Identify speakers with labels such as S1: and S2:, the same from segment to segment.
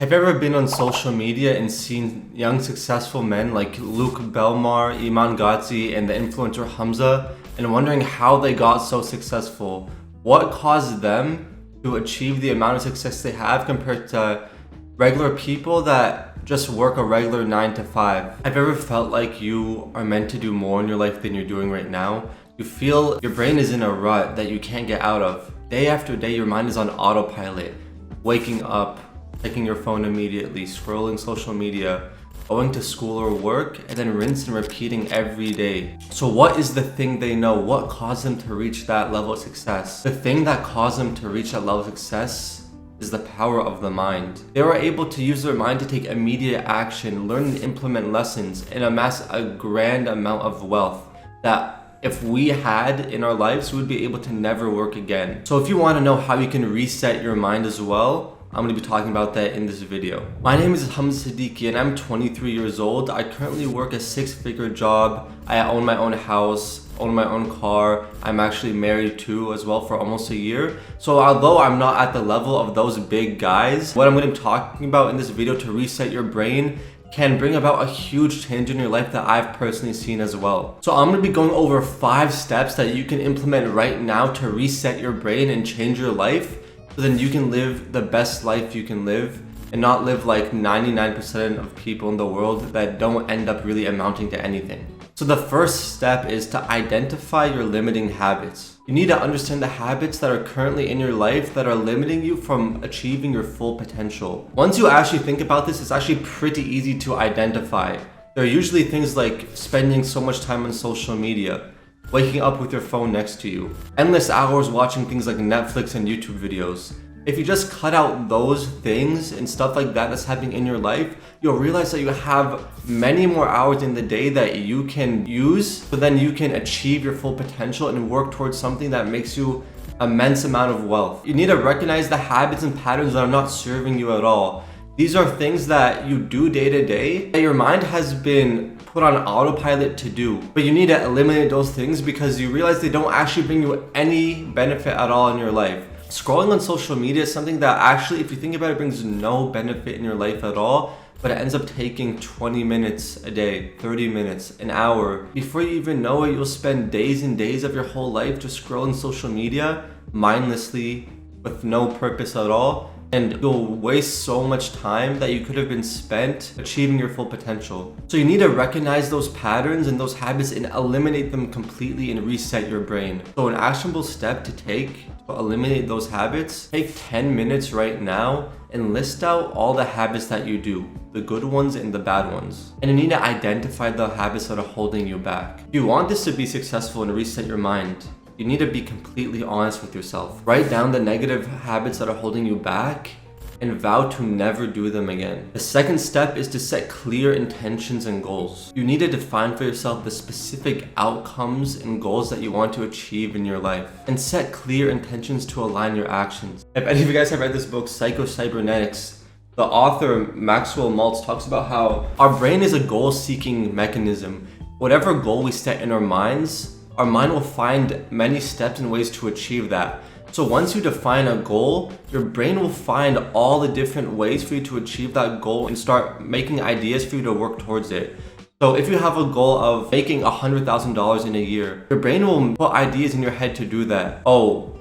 S1: Have you ever been on social media and seen young successful men like Luke Belmar, Iman Ghazi, and the influencer Hamza, and wondering how they got so successful? What caused them to achieve the amount of success they have compared to regular people that just work a regular 9 to 5? Have you ever felt like you are meant to do more in your life than you're doing right now? You feel your brain is in a rut that you can't get out of. Day after day, your mind is on autopilot, waking up, checking your phone immediately, scrolling social media, going to school or work, and then rinse and repeating every day. So what is the thing they know? What caused them to reach that level of success? The thing that caused them to reach that level of success is the power of the mind. They were able to use their mind to take immediate action, learn and implement lessons, and amass a grand amount of wealth that if we had in our lives, we would be able to never work again. So if you want to know how you can reset your mind as well, I'm going to be talking about that in this video. My name is Hamza and I'm 23 years old. I currently work a 6-figure job. I own my own house, own my own car. I'm actually married too as well for almost a year. So although I'm not at the level of those big guys, what I'm going to be talking about in this video to reset your brain can bring about a huge change in your life that I've personally seen as well. So I'm going to be going over 5 steps that you can implement right now to reset your brain and change your life, so then you can live the best life you can live and not live like 99% of people in the world that don't end up really amounting to anything. So the first step is to identify your limiting habits. You need to understand the habits that are currently in your life that are limiting you from achieving your full potential. Once you actually think about this, it's actually pretty easy to identify. There are usually things like spending so much time on social media, waking up with your phone next to you, endless hours watching things like Netflix and YouTube videos. If you just cut out those things and stuff like that that's happening in your life, you'll realize that you have many more hours in the day that you can use, so then you can achieve your full potential and work towards something that makes you immense amount of wealth. You need to recognize the habits and patterns that are not serving you at all. These are things that you do day to day that your mind has been put on autopilot to do, but you need to eliminate those things because you realize they don't actually bring you any benefit at all in your life. Scrolling on social media is something that actually, if you think about it, brings no benefit in your life at all, but it ends up taking 20 minutes a day, 30 minutes, an hour. Before you even know it, you'll spend days and days of your whole life just scrolling social media mindlessly with no purpose at all. And you'll waste so much time that you could have been spent achieving your full potential. So you need to recognize those patterns and those habits and eliminate them completely and reset your brain. So an actionable step to take to eliminate those habits, take 10 minutes right now and list out all the habits that you do, the good ones and the bad ones. And you need to identify the habits that are holding you back. If you want this to be successful and reset your mind, you need to be completely honest with yourself. Write down the negative habits that are holding you back and vow to never do them again. The second step is to set clear intentions and goals. You need to define for yourself the specific outcomes and goals that you want to achieve in your life and set clear intentions to align your actions. If any of you guys have read this book, Psycho-Cybernetics, the author Maxwell Maltz talks about how our brain is a goal-seeking mechanism. Whatever goal we set in our minds, our mind will find many steps and ways to achieve that. So once you define a goal, your brain will find all the different ways for you to achieve that goal and start making ideas for you to work towards it. So if you have a goal of making $100,000 in a year, your brain will put ideas in your head to do that. Oh,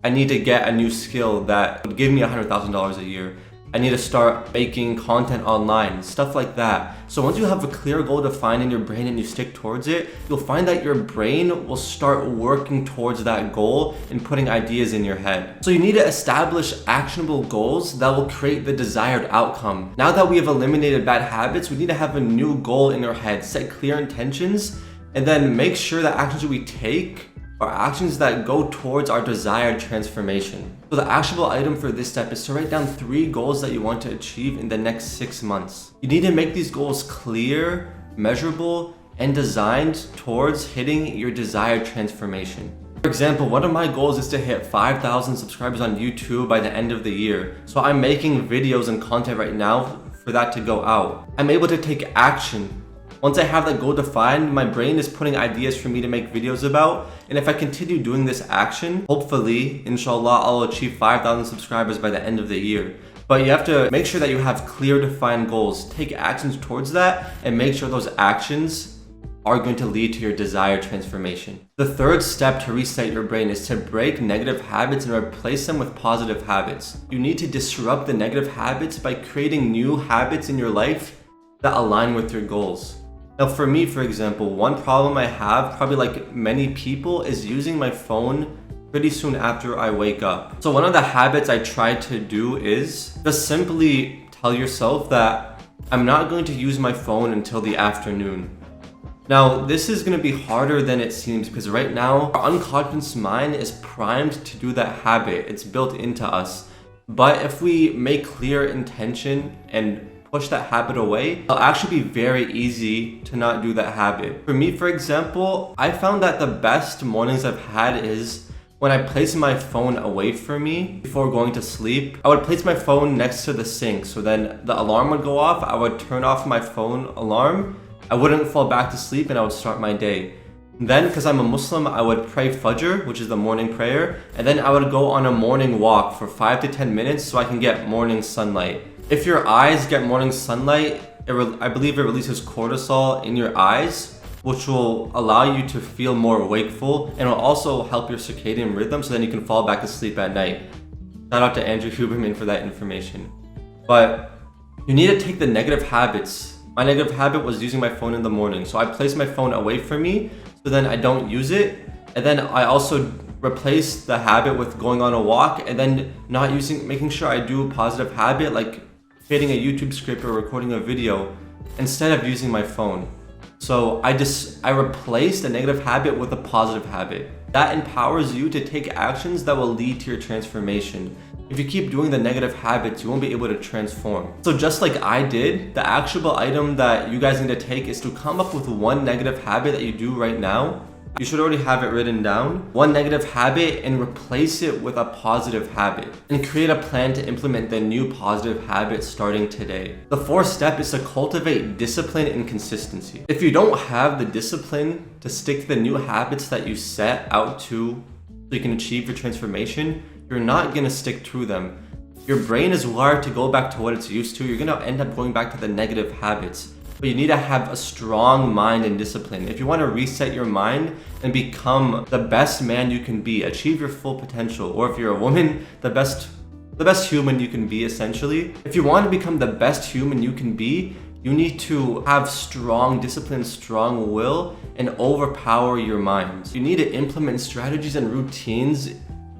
S1: I need to get a new skill that would give me $100,000 a year. I need to start making content online, stuff like that. So once you have a clear goal defined in your brain and you stick towards it, you'll find that your brain will start working towards that goal and putting ideas in your head. So you need to establish actionable goals that will create the desired outcome. Now that we have eliminated bad habits, we need to have a new goal in our head, set clear intentions, and then make sure that actions we take are actions that go towards our desired transformation. So the actionable item for this step is to write down 3 goals that you want to achieve in the next 6 months. You need to make these goals clear, measurable, and designed towards hitting your desired transformation. For example, one of my goals is to hit 5,000 subscribers on YouTube by the end of the year. So I'm making videos and content right now for that to go out. I'm able to take action. Once I have that goal defined, my brain is putting ideas for me to make videos about. And if I continue doing this action, hopefully, inshallah, I'll achieve 5,000 subscribers by the end of the year. But you have to make sure that you have clear, defined goals. Take actions towards that and make sure those actions are going to lead to your desired transformation. The third step to reset your brain is to break negative habits and replace them with positive habits. You need to disrupt the negative habits by creating new habits in your life that align with your goals. Now for me, for example, one problem I have, probably like many people, is using my phone pretty soon after I wake up. So one of the habits I try to do is just simply tell yourself that I'm not going to use my phone until the afternoon. Now, this is going to be harder than it seems because right now, our unconscious mind is primed to do that habit. It's built into us. But if we make clear intention and push that habit away, it'll actually be very easy to not do that habit. For me, for example, I found that the best mornings I've had is when I place my phone away from me before going to sleep. I would place my phone next to the sink, so then the alarm would go off, I would turn off my phone alarm, I wouldn't fall back to sleep, and I would start my day. Then, because I'm a Muslim, I would pray Fajr, which is the morning prayer, and then I would go on a morning walk for 5 to 10 minutes so I can get morning sunlight. If your eyes get morning sunlight, I believe it releases cortisol in your eyes, which will allow you to feel more wakeful, and will also help your circadian rhythm so then you can fall back to sleep at night. Shout out to Andrew Huberman for that information. But you need to take the negative habits. My negative habit was using my phone in the morning. So I place my phone away from me so then I don't use it. And then I also replace the habit with going on a walk and then making sure I do a positive habit like creating a YouTube script or recording a video instead of using my phone. So I replaced a negative habit with a positive habit. That empowers you to take actions that will lead to your transformation. If you keep doing the negative habits, you won't be able to transform. So just like I did, the actionable item that you guys need to take is to come up with one negative habit that you do right now. You should already have it written down. One negative habit and replace it with a positive habit. And create a plan to implement the new positive habit starting today. The fourth step is to cultivate discipline and consistency. If you don't have the discipline to stick to the new habits that you set out to so you can achieve your transformation, you're not gonna stick to them. Your brain is wired to go back to what it's used to. You're gonna end up going back to the negative habits. But you need to have a strong mind and discipline. If you want to reset your mind and become the best man you can be, achieve your full potential, or if you're a woman, the best human you can be, essentially. If you want to become the best human you can be, you need to have strong discipline, strong will, and overpower your mind. You need to implement strategies and routines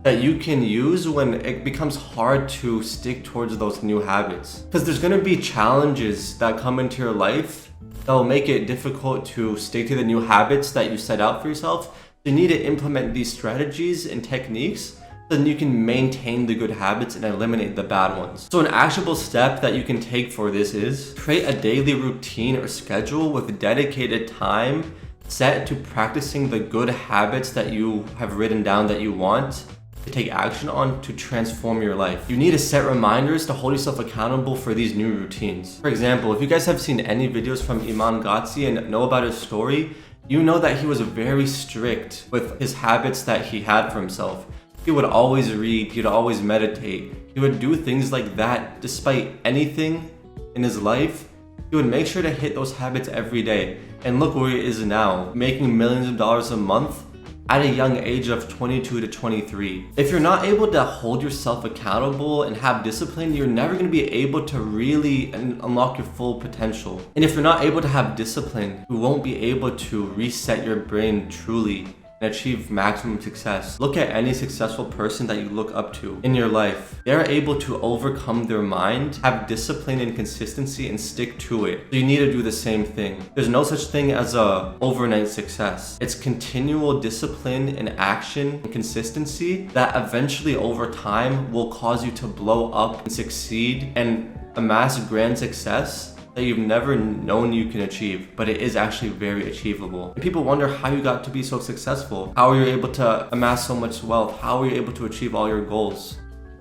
S1: that you can use when it becomes hard to stick towards those new habits. Because there's gonna be challenges that come into your life that will make it difficult to stick to the new habits that you set out for yourself. You need to implement these strategies and techniques so then you can maintain the good habits and eliminate the bad ones. So an actionable step that you can take for this is create a daily routine or schedule with dedicated time set to practicing the good habits that you have written down that you want to take action on to transform your life. You need to set reminders to hold yourself accountable for these new routines. For example, if you guys have seen any videos from Imam Ghazi and know about his story, you know that he was very strict with his habits that he had for himself. He would always read, he would always meditate. He would do things like that despite anything in his life. He would make sure to hit those habits every day. And look where he is now, making millions of dollars a month at a young age of 22 to 23. If you're not able to hold yourself accountable and have discipline, you're never going to be able to really unlock your full potential. And if you're not able to have discipline, you won't be able to reset your brain truly and achieve maximum success. Look at any successful person that you look up to in your life. They're able to overcome their mind, have discipline and consistency, and stick to it. So you need to do the same thing. There's no such thing as a overnight success. It's continual discipline and action and consistency that eventually over time will cause you to blow up and succeed and amass grand success that you've never known you can achieve, but it is actually very achievable. And people wonder how you got to be so successful. How are you able to amass so much wealth? How are you able to achieve all your goals?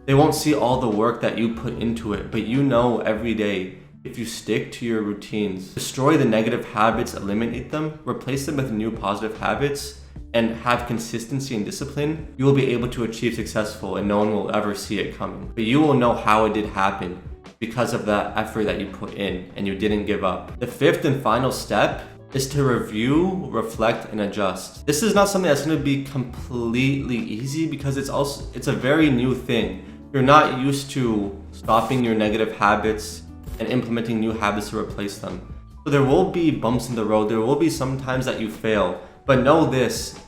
S1: They won't see all the work that you put into it, but you know every day if you stick to your routines, destroy the negative habits, eliminate them, replace them with new positive habits, and have consistency and discipline, you will be able to achieve successful and no one will ever see it coming. But you will know how it did happen because of the effort that you put in and you didn't give up. The fifth and final step is to review, reflect, and adjust. This is not something that's going to be completely easy because it's a very new thing. You're not used to stopping your negative habits and implementing new habits to replace them. So there will be bumps in the road. There will be some times that you fail, but know this: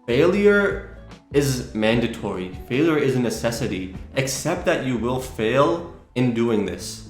S1: failure is mandatory. Failure is a necessity. Accept that you will fail in doing this.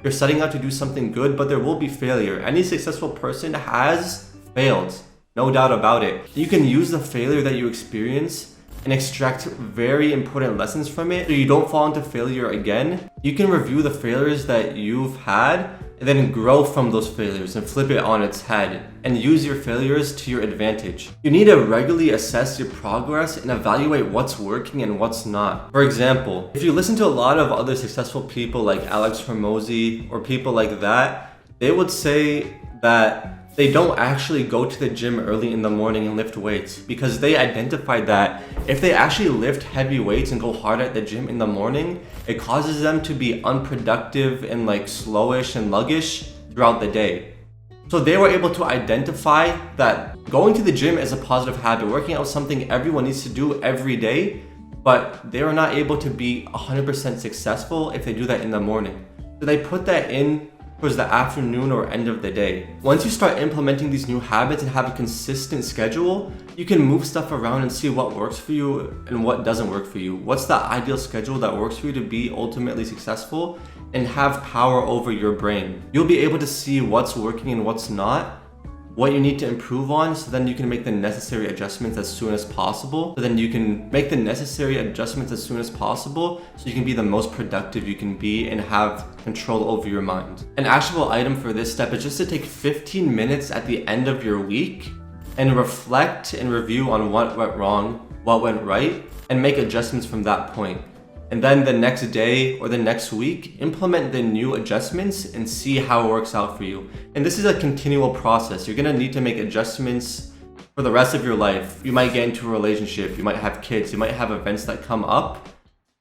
S1: You're setting out to do something good, but there will be failure. Any successful person has failed, no doubt about it. You can use the failure that you experience and extract very important lessons from it so you don't fall into failure again. You can review the failures that you've had and then grow from those failures and flip it on its head and use your failures to your advantage. You need to regularly assess your progress and evaluate what's working and what's not. For example, if you listen to a lot of other successful people like Alex Hormozi or people like that, they would say that they don't actually go to the gym early in the morning and lift weights because they identified that if they actually lift heavy weights and go hard at the gym in the morning, it causes them to be unproductive and like slowish and luggish throughout the day. So they were able to identify that going to the gym is a positive habit. Working out is something everyone needs to do every day, but they were not able to be 100% successful if they do that in the morning. So they put that in towards the afternoon or end of the day. Once you start implementing these new habits and have a consistent schedule, you can move stuff around and see what works for you and what doesn't work for you. What's the ideal schedule that works for you to be ultimately successful and have power over your brain. You'll be able to see what's working and what's not, what you need to improve on, so then you can make the necessary adjustments as soon as possible. So you can be the most productive you can be and have control over your mind. An actionable item for this step is just to take 15 minutes at the end of your week and reflect and review on what went wrong, what went right, and make adjustments from that point. And then the next day or the next week, implement the new adjustments and see how it works out for you. And this is a continual process. You're gonna need to make adjustments for the rest of your life. You might get into a relationship, you might have kids, you might have events that come up,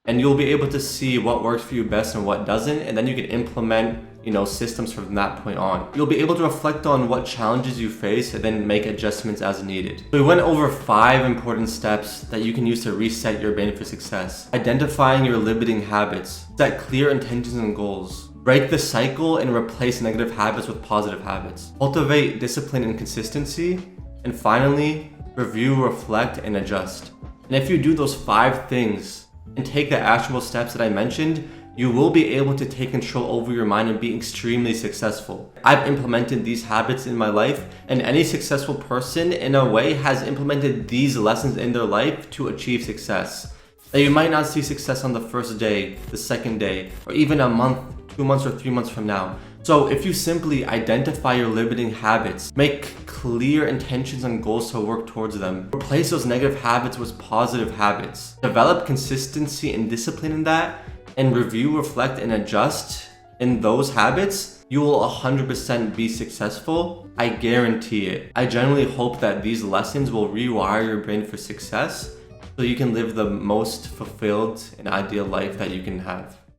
S1: and you'll be able to see what works for you best and what doesn't, and then you can implement systems from that point on. You'll be able to reflect on what challenges you face and then make adjustments as needed. So we went over 5 important steps that you can use to reset your brain for success. Identifying your limiting habits. Set clear intentions and goals. Break the cycle and replace negative habits with positive habits. Cultivate discipline and consistency. And finally, review, reflect, and adjust. And if you do those 5 things and take the actual steps that I mentioned, you will be able to take control over your mind and be extremely successful. I've implemented these habits in my life, and any successful person in a way has implemented these lessons in their life to achieve success. Now, you might not see success on the first day, the second day, or even a month, 2 months, or 3 months from now. So if you simply identify your limiting habits, make clear intentions and goals to work towards them, replace those negative habits with positive habits, develop consistency and discipline in that, and review, reflect, and adjust in those habits, you will 100% be successful. I guarantee it. I genuinely hope that these lessons will rewire your brain for success so you can live the most fulfilled and ideal life that you can have.